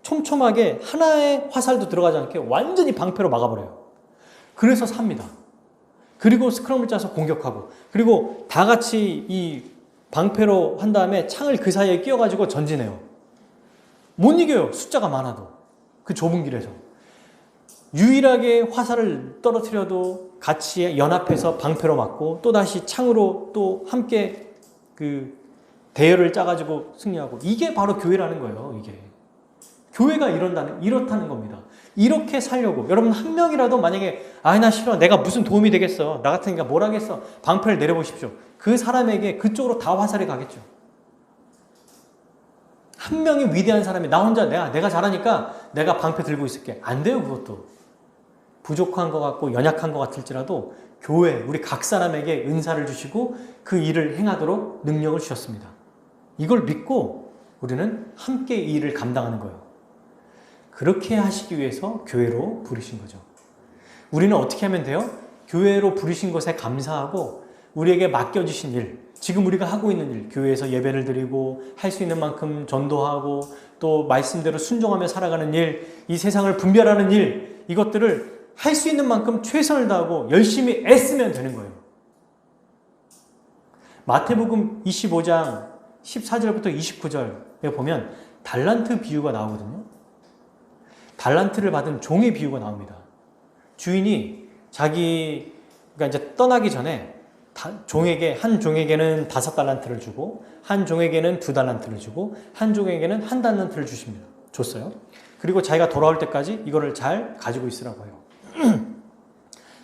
촘촘하게 하나의 화살도 들어가지 않게 완전히 방패로 막아버려요. 그래서 삽니다. 그리고 스크럼을 짜서 공격하고, 그리고 다 같이 이 방패로 한 다음에 창을 그 사이에 끼워가지고 전진해요. 못 이겨요. 숫자가 많아도. 그 좁은 길에서. 유일하게 화살을 떨어뜨려도 같이 연합해서 방패로 막고 또다시 창으로 또 함께 그 대열을 짜가지고 승리하고, 이게 바로 교회라는 거예요. 이게 교회가 이렇다는 겁니다. 이렇게 살려고, 여러분 한 명이라도 만약에 나 싫어, 내가 무슨 도움이 되겠어, 나 같으니까 뭘 하겠어, 방패를 내려보십시오. 그 사람에게 그쪽으로 다 화살이 가겠죠. 한 명이 위대한 사람이 나 혼자 내가 잘하니까 내가 방패 들고 있을게, 안 돼요. 그것도 부족한 것 같고 연약한 것 같을지라도 교회, 우리 각 사람에게 은사를 주시고 그 일을 행하도록 능력을 주셨습니다. 이걸 믿고 우리는 함께 이 일을 감당하는 거예요. 그렇게 하시기 위해서 교회로 부르신 거죠. 우리는 어떻게 하면 돼요? 교회로 부르신 것에 감사하고 우리에게 맡겨주신 일, 지금 우리가 하고 있는 일, 교회에서 예배를 드리고 할 수 있는 만큼 전도하고 또 말씀대로 순종하며 살아가는 일, 이 세상을 분별하는 일, 이것들을 할 수 있는 만큼 최선을 다하고 열심히 애쓰면 되는 거예요. 마태복음 25장 14절부터 29절에 보면 달란트 비유가 나오거든요. 달란트를 받은 종의 비유가 나옵니다. 주인이 자기가 이제 떠나기 전에 종에게, 한 종에게는 5달란트를 주고, 한 종에게는 2달란트를 주고, 한 종에게는 1달란트를 줬어요. 그리고 자기가 돌아올 때까지 이거를 잘 가지고 있으라고 해요.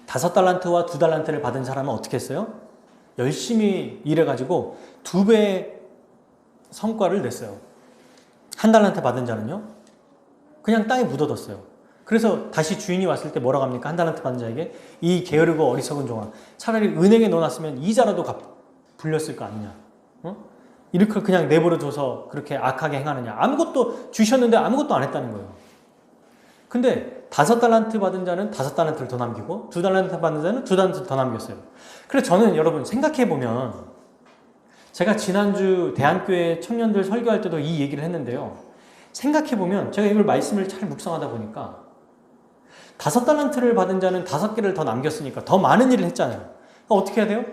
5달란트와 2달란트를 받은 사람은 어떻게 했어요? 열심히 일해가지고 2배의 성과를 냈어요. 1달란트 받은 자는요, 그냥 땅에 묻어뒀어요. 그래서 다시 주인이 왔을 때 뭐라고 합니까? 1달란트 받은 자에게, 이 게으르고 어리석은 종아, 차라리 은행에 넣어놨으면 이자라도 불렸을 거 아니냐. 이렇게 그냥 내버려둬서 그렇게 악하게 행하느냐. 아무것도 주셨는데 아무것도 안 했다는 거예요. 근데 5달란트 받은 자는 5달란트를 더 남기고, 2달란트 받은 자는 2달란트를 더 남겼어요. 그래서 저는 여러분 생각해보면, 제가 지난주 대한교회 청년들 설교할 때도 이 얘기를 했는데요. 생각해보면 제가 이걸 말씀을 잘 묵상하다 보니까 5달란트를 받은 자는 5개를 더 남겼으니까 더 많은 일을 했잖아요. 어떻게 해야 돼요?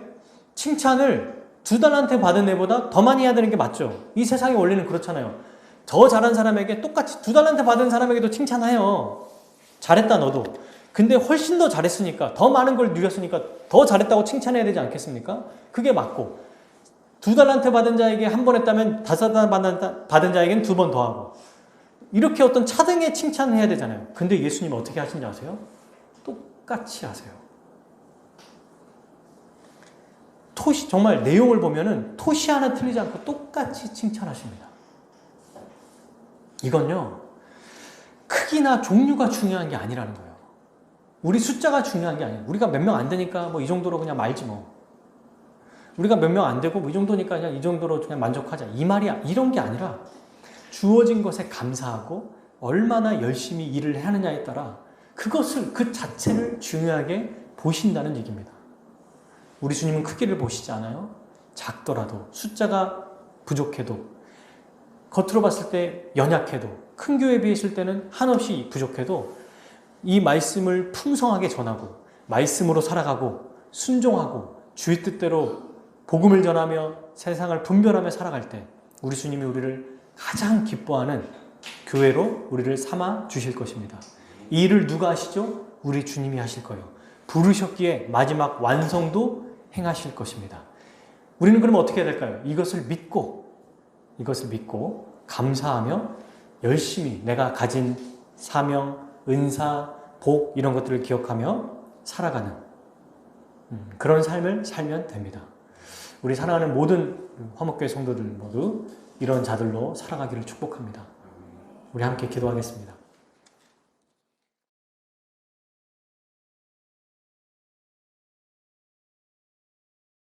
칭찬을 2달란트 받은 애보다 더 많이 해야 되는 게 맞죠. 이 세상의 원리는 그렇잖아요. 더 잘한 사람에게 똑같이 2달란트 받은 사람에게도 칭찬해요. 잘했다 너도. 근데 훨씬 더 잘했으니까, 더 많은 걸 누렸으니까 더 잘했다고 칭찬해야 되지 않겠습니까? 그게 맞고, 2달란트 받은 자에게 한 번 했다면 5달란트 받은 자에게는 2번 더 하고, 이렇게 어떤 차등의 칭찬을 해야 되잖아요. 근데 예수님은 어떻게 하신지 아세요? 똑같이 하세요. 정말 내용을 보면은 토시 하나 틀리지 않고 똑같이 칭찬하십니다. 이건요, 크기나 종류가 중요한 게 아니라는 거예요. 우리 숫자가 중요한 게 아니에요. 우리가 몇 명 안 되니까 뭐 이 정도로 그냥 말지 뭐. 우리가 몇 명 안 되고 뭐 이 정도니까 그냥 이 정도로 그냥 만족하자. 이 말이야. 이런 게 아니라 주어진 것에 감사하고 얼마나 열심히 일을 하느냐에 따라 그것을, 그 자체를 중요하게 보신다는 얘기입니다. 우리 주님은 크기를 보시지 않아요. 작더라도, 숫자가 부족해도, 겉으로 봤을 때 연약해도, 큰 교회에 비했을 때는 한없이 부족해도 이 말씀을 풍성하게 전하고 말씀으로 살아가고 순종하고 주의 뜻대로 복음을 전하며 세상을 분별하며 살아갈 때 우리 주님이 우리를 가장 기뻐하는 교회로 우리를 삼아 주실 것입니다. 이 일을 누가 하시죠? 우리 주님이 하실 거예요. 부르셨기에 마지막 완성도 행하실 것입니다. 우리는 그럼 어떻게 해야 될까요? 이것을 믿고 감사하며 열심히 내가 가진 사명, 은사, 복 이런 것들을 기억하며 살아가는 그런 삶을 살면 됩니다. 우리 사랑하는 모든 화목교회 성도들 모두 이런 자들로 살아가기를 축복합니다. 우리 함께 기도하겠습니다.